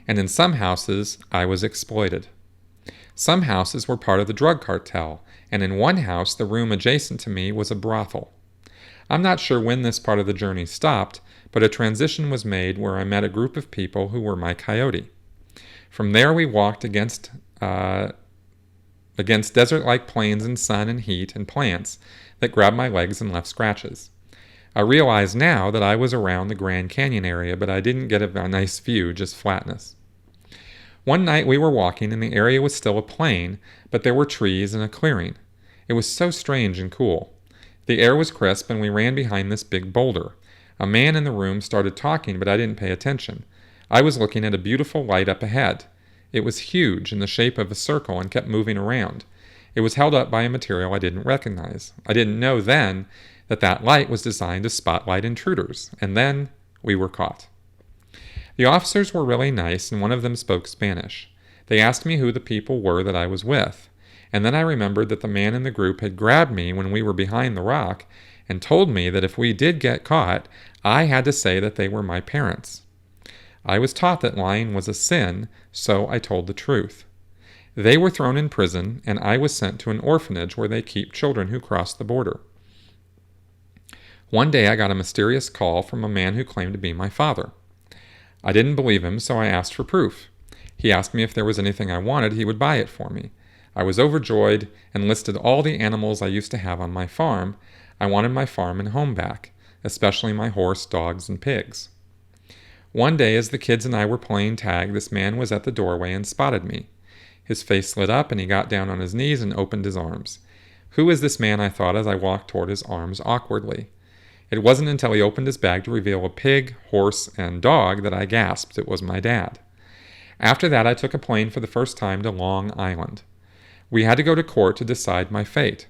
Speaker 1: and in some houses I was exploited. Some houses were part of the drug cartel, and in one house, the room adjacent to me was a brothel. I'm not sure when this part of the journey stopped, but a transition was made where I met a group of people who were my coyote. From there we walked against desert-like plains and sun and heat and plants that grabbed my legs and left scratches. I realize now that I was around the Grand Canyon area, but I didn't get a nice view, just flatness. One night we were walking and the area was still a plain, but there were trees and a clearing. It was so strange and cool. The air was crisp and we ran behind this big boulder. A man in the room started talking, but I didn't pay attention. I was looking at a beautiful light up ahead. It was huge in the shape of a circle and kept moving around. It was held up by a material I didn't recognize. I didn't know then that light was designed to spotlight intruders, and then we were caught. The officers were really nice, and one of them spoke Spanish. They asked me who the people were that I was with, and then I remembered that the man in the group had grabbed me when we were behind the rock and told me that if we did get caught, I had to say that they were my parents. I was taught that lying was a sin, so I told the truth. They were thrown in prison, and I was sent to an orphanage where they keep children who cross the border. One day I got a mysterious call from a man who claimed to be my father. I didn't believe him, so I asked for proof. He asked me if there was anything I wanted, he would buy it for me. I was overjoyed and listed all the animals I used to have on my farm. I wanted my farm and home back, especially my horse, dogs, and pigs. One day, as the kids and I were playing tag, this man was at the doorway and spotted me. His face lit up and he got down on his knees and opened his arms. Who is this man, I thought as I walked toward his arms awkwardly. It wasn't until he opened his bag to reveal a pig, horse, and dog that I gasped it was my dad. After that, I took a plane for the first time to Long Island. We had to go to court to decide my fate.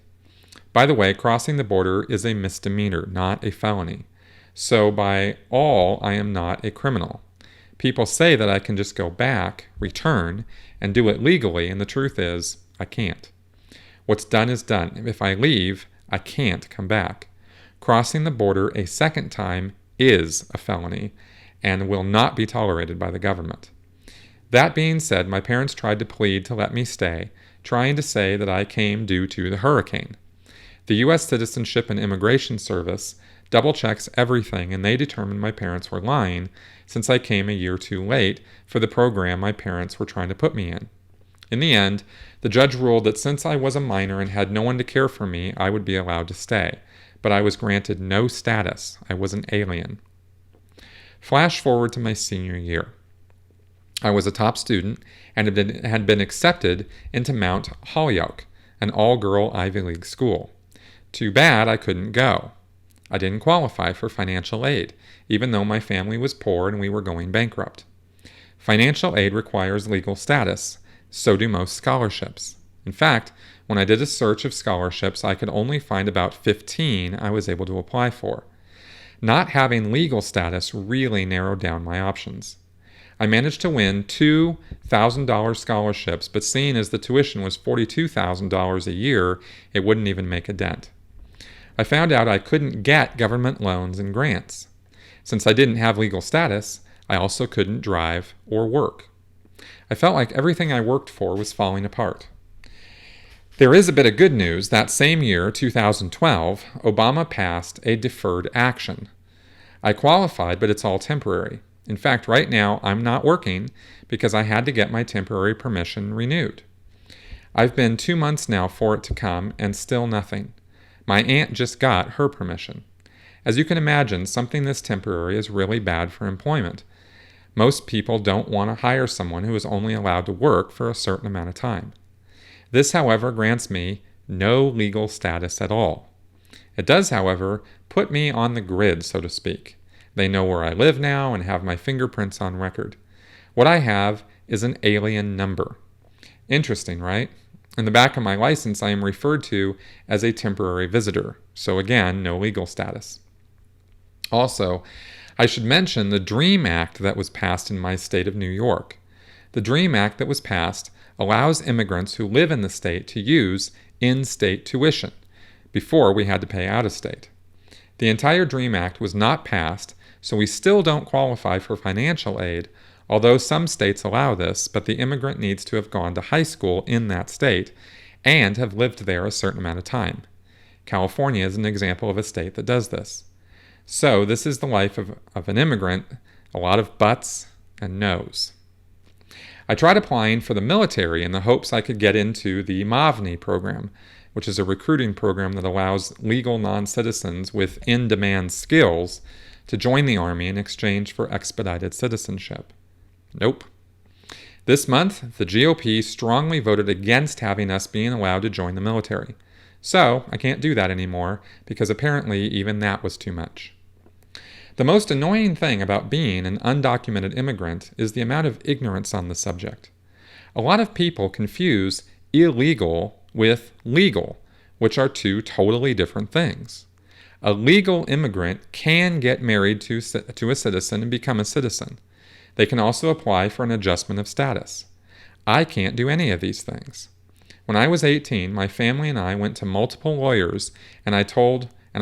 Speaker 1: By the way, crossing the border is a misdemeanor, not a felony. So by all, I am not a criminal. People say that I can just go back, return, and do it legally, and the truth is, I can't. What's done is done. If I leave, I can't come back. Crossing the border a second time is a felony and will not be tolerated by the government. That being said, my parents tried to plead to let me stay, trying to say that I came due to the hurricane. The U.S. Citizenship and Immigration Service double-checks everything, and they determined my parents were lying since I came a year too late for the program my parents were trying to put me in. In the end, the judge ruled that since I was a minor and had no one to care for me, I would be allowed to stay, but I was granted no status. I was an alien. Flash forward to my senior year. I was a top student and had been accepted into Mount Holyoke, an all-girl Ivy League school. Too bad I couldn't go. I didn't qualify for financial aid, even though my family was poor and we were going bankrupt. Financial aid requires legal status. So do most scholarships. In fact, when I did a search of scholarships, I could only find about 15 I was able to apply for. Not having legal status really narrowed down my options. I managed to win two $1,000 scholarships, but seeing as the tuition was $42,000 a year, it wouldn't even make a dent. I found out I couldn't get government loans and grants. Since I didn't have legal status, I also couldn't drive or work. I felt like everything I worked for was falling apart. There is a bit of good news. That same year, 2012, Obama passed a deferred action. I qualified, but it's all temporary. In fact, right now, I'm not working because I had to get my temporary permission renewed. I've been 2 months now for it to come, and still nothing. My aunt just got her permission. As you can imagine, something this temporary is really bad for employment. Most people don't want to hire someone who is only allowed to work for a certain amount of time. This, however, grants me no legal status at all. It does, however, put me on the grid, so to speak. They know where I live now and have my fingerprints on record. What I have is an alien number. Interesting, right? In the back of my license, I am referred to as a temporary visitor. So again, no legal status. Also, I should mention the DREAM Act that was passed in my state of New York. The DREAM Act that was passed allows immigrants who live in the state to use in-state tuition. Before, we had to pay out-of-state. The entire DREAM Act was not passed, so we still don't qualify for financial aid, although some states allow this, but the immigrant needs to have gone to high school in that state and have lived there a certain amount of time. California is an example of a state that does this. So this is the life of an immigrant, a lot of buts and no's. I tried applying for the military in the hopes I could get into the MAVNI program, which is a recruiting program that allows legal non-citizens with in-demand skills to join the Army in exchange for expedited citizenship. Nope. This month, the GOP strongly voted against having us being allowed to join the military. So, I can't do that anymore because apparently even that was too much. The most annoying thing about being an undocumented immigrant is the amount of ignorance on the subject. A lot of people confuse illegal with legal, which are two totally different things. A legal immigrant can get married to a citizen and become a citizen. They can also apply for an adjustment of status. I can't do any of these things. When I was 18, my family and I went to multiple lawyers, and I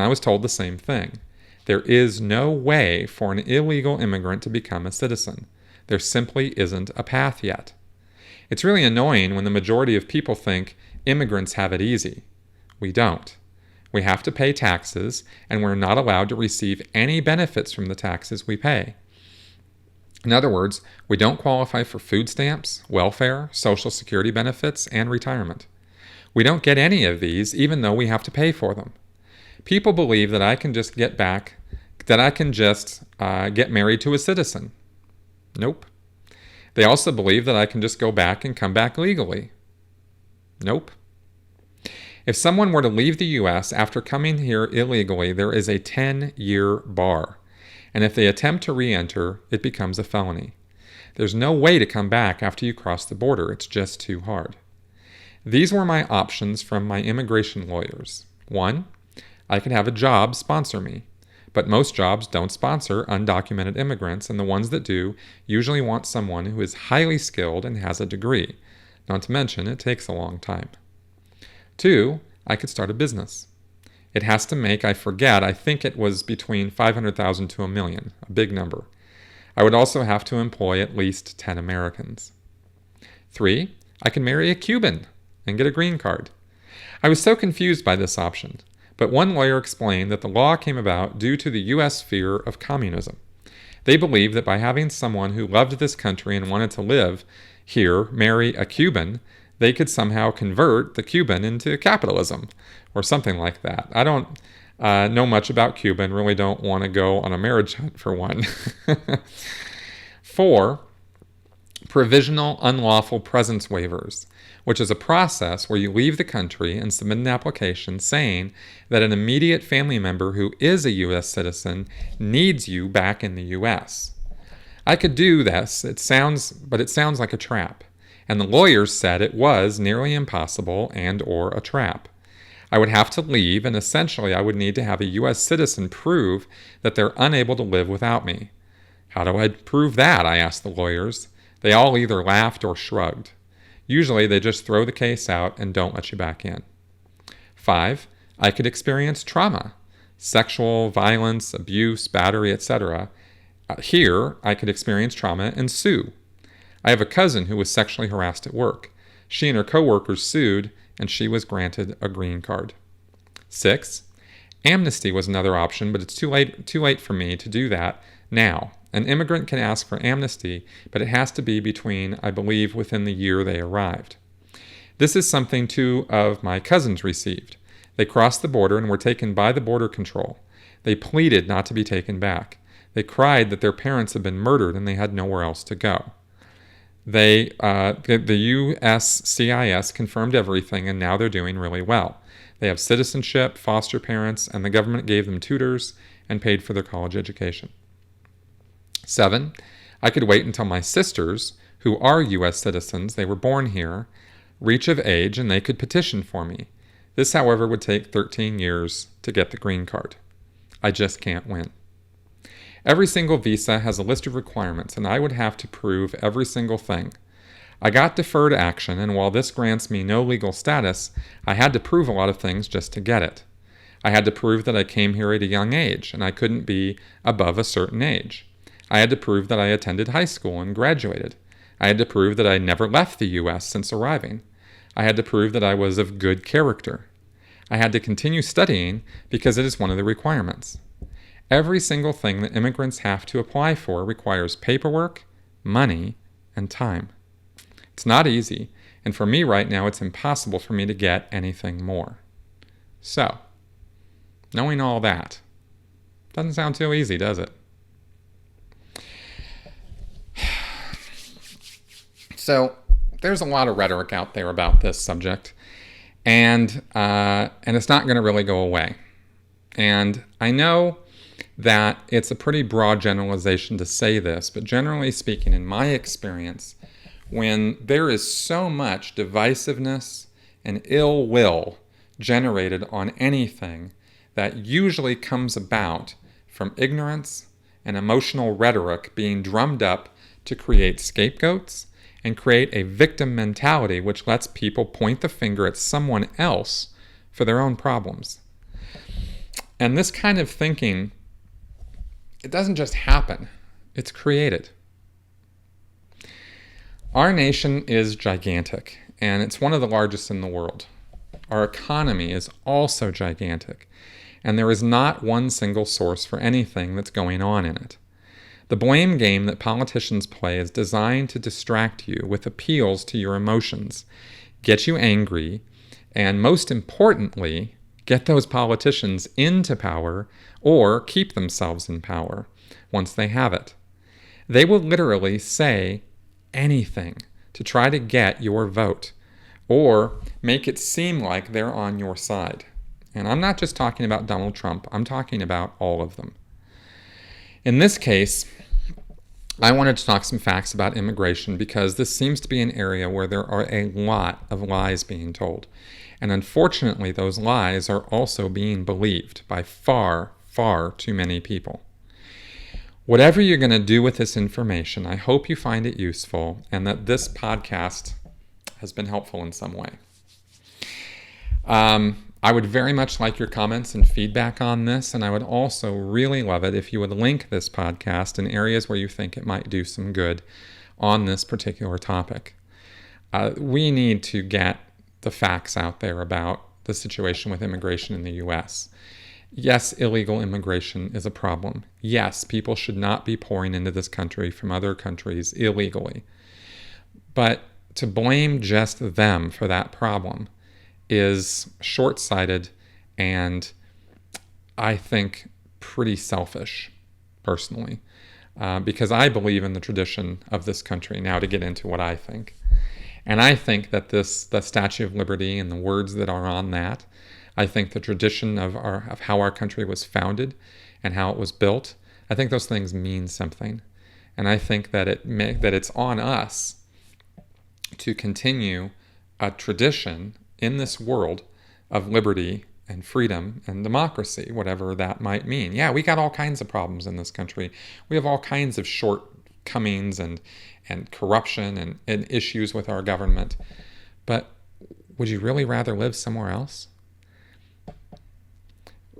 Speaker 1: was told the same thing. There is no way for an illegal immigrant to become a citizen. There simply isn't a path yet. It's really annoying when the majority of people think immigrants have it easy. We don't. We have to pay taxes, and we're not allowed to receive any benefits from the taxes we pay. In other words, we don't qualify for food stamps, welfare, Social Security benefits, and retirement. We don't get any of these, even though we have to pay for them. People believe that I can just get married to a citizen. Nope. They also believe that I can just go back and come back legally. Nope. If someone were to leave the U.S. after coming here illegally, there is a 10-year bar. And if they attempt to re-enter, it becomes a felony. There's no way to come back after you cross the border. It's just too hard. These were my options from my immigration lawyers. 1, I could have a job sponsor me. But most jobs don't sponsor undocumented immigrants, and the ones that do usually want someone who is highly skilled and has a degree. Not to mention, it takes a long time. 2, I could start a business. It has to make, I think it was between 500,000 to $1 million, a big number. I would also have to employ at least 10 Americans. 3, I can marry a Cuban and get a green card. I was so confused by this option, but one lawyer explained that the law came about due to the U.S. fear of communism. They believed that by having someone who loved this country and wanted to live here marry a Cuban, they could somehow convert the Cuban into capitalism or something like that. I don't know much about Cuba and really don't want to go on a marriage hunt for one. 4, provisional unlawful presence waivers, which is a process where you leave the country and submit an application saying that an immediate family member who is a U.S. citizen needs you back in the U.S. I could do this, but it sounds like a trap. And the lawyers said it was nearly impossible and or a trap. I would have to leave, and essentially I would need to have a U.S. citizen prove that they're unable to live without me. How do I prove that? I asked the lawyers. They all either laughed or shrugged. Usually they just throw the case out and don't let you back in. 5, I could experience trauma, sexual violence, abuse, battery, etc. Here, I could experience trauma and sue. I have a cousin who was sexually harassed at work. She and her coworkers sued, and she was granted a green card. 6, amnesty was another option, but it's too late for me to do that now. An immigrant can ask for amnesty, but it has to be between, I believe, within the year they arrived. This is something 2 of my cousins received. They crossed the border and were taken by the border control. They pleaded not to be taken back. They cried that their parents had been murdered and they had nowhere else to go. The USCIS confirmed everything, and now they're doing really well. They have citizenship, foster parents, and the government gave them tutors and paid for their college education. 7, I could wait until my sisters, who are U.S. citizens, they were born here, reach of age, and they could petition for me. This, however, would take 13 years to get the green card. I just can't win. Every single visa has a list of requirements, and I would have to prove every single thing. I got deferred action, and while this grants me no legal status, I had to prove a lot of things just to get it. I had to prove that I came here at a young age, and I couldn't be above a certain age. I had to prove that I attended high school and graduated. I had to prove that I never left the U.S. since arriving. I had to prove that I was of good character. I had to continue studying because it is one of the requirements. Every single thing that immigrants have to apply for requires paperwork, money, and time. It's not easy, and for me right now, it's impossible for me to get anything more. So, knowing all that, doesn't sound too easy, does it? So, there's a lot of rhetoric out there about this subject, and it's not going to really go away. And I know that it's a pretty broad generalization to say this, but generally speaking, in my experience, when there is so much divisiveness and ill will generated on anything, that usually comes about from ignorance and emotional rhetoric being drummed up to create scapegoats and create a victim mentality which lets people point the finger at someone else for their own problems. And this kind of thinking, it doesn't just happen, it's created. Our nation is gigantic, and it's one of the largest in the world. Our economy is also gigantic, and there is not one single source for anything that's going on in it. The blame game that politicians play is designed to distract you with appeals to your emotions, get you angry, and most importantly, get those politicians into power or keep themselves in power once they have it. They will literally say anything to try to get your vote or make it seem like they're on your side. And I'm not just talking about Donald Trump, I'm talking about all of them. In this case, I wanted to talk some facts about immigration because this seems to be an area where there are a lot of lies being told. And unfortunately, those lies are also being believed by far far too many people. Whatever you're going to do with this information, I hope you find it useful and that this podcast has been helpful in some way. I would very much like your comments and feedback on this, and I would also really love it if you would link this podcast in areas where you think it might do some good on this particular topic. We need to get the facts out there about the situation with immigration in the U.S. Yes, illegal immigration is a problem. Yes, people should not be pouring into this country from other countries illegally. But to blame just them for that problem is short-sighted and I think pretty selfish, personally, because I believe in the tradition of this country. Now to get into what I think. And I think that the Statue of Liberty and the words that are on that, I think the tradition of how our country was founded and how it was built, I think those things mean something. And I think that it's on us to continue a tradition in this world of liberty and freedom and democracy, whatever that might mean. Yeah, we got all kinds of problems in this country. We have all kinds of shortcomings and corruption and issues with our government. But would you really rather live somewhere else?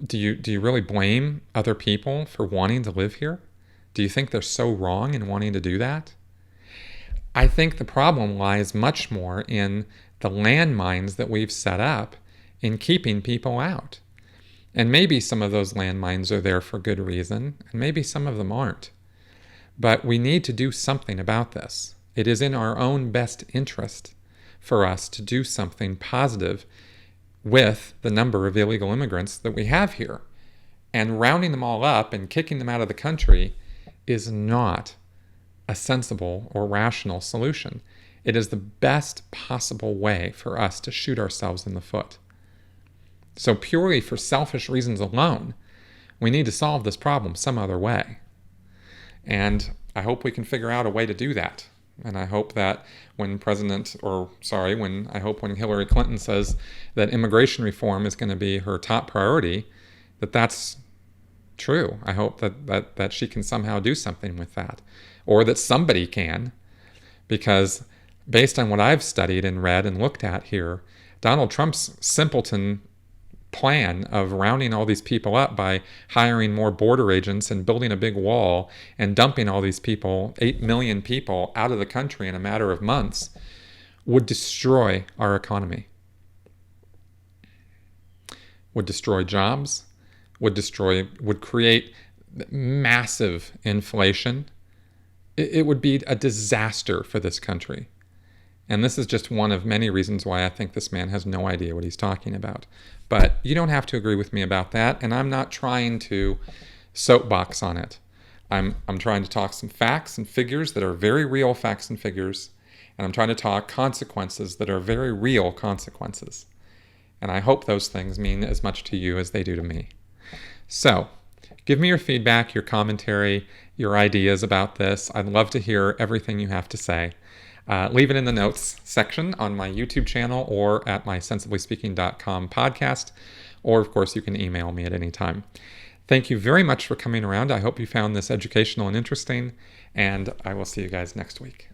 Speaker 1: Do you really blame other people for wanting to live here? Do you think they're so wrong in wanting to do that? I think the problem lies much more in the landmines that we've set up in keeping people out. And maybe some of those landmines are there for good reason, and maybe some of them aren't. But we need to do something about this. It is in our own best interest for us to do something positive with the number of illegal immigrants that we have here. And rounding them all up and kicking them out of the country is not a sensible or rational solution. It is the best possible way for us to shoot ourselves in the foot. So purely for selfish reasons alone, we need to solve this problem some other way. And I hope we can figure out a way to do that. And I hope that when Hillary Clinton says that immigration reform is going to be her top priority, that's true. I hope that she can somehow do something with that, or that somebody can, because based on what I've studied and read and looked at here, Donald Trump's simpleton plan of rounding all these people up by hiring more border agents and building a big wall and dumping all these people, 8 million people, out of the country in a matter of months, would destroy our economy. Would destroy jobs, would create massive inflation. It would be a disaster for this country. And this is just one of many reasons why I think this man has no idea what he's talking about. But you don't have to agree with me about that, and I'm not trying to soapbox on it. I'm trying to talk some facts and figures that are very real facts and figures, and I'm trying to talk consequences that are very real consequences. And I hope those things mean as much to you as they do to me. So, give me your feedback, your commentary, your ideas about this. I'd love to hear everything you have to say. Leave it in the notes section on my YouTube channel or at my sensiblyspeaking.com podcast. Or, of course, you can email me at any time. Thank you very much for coming around. I hope you found this educational and interesting, and I will see you guys next week.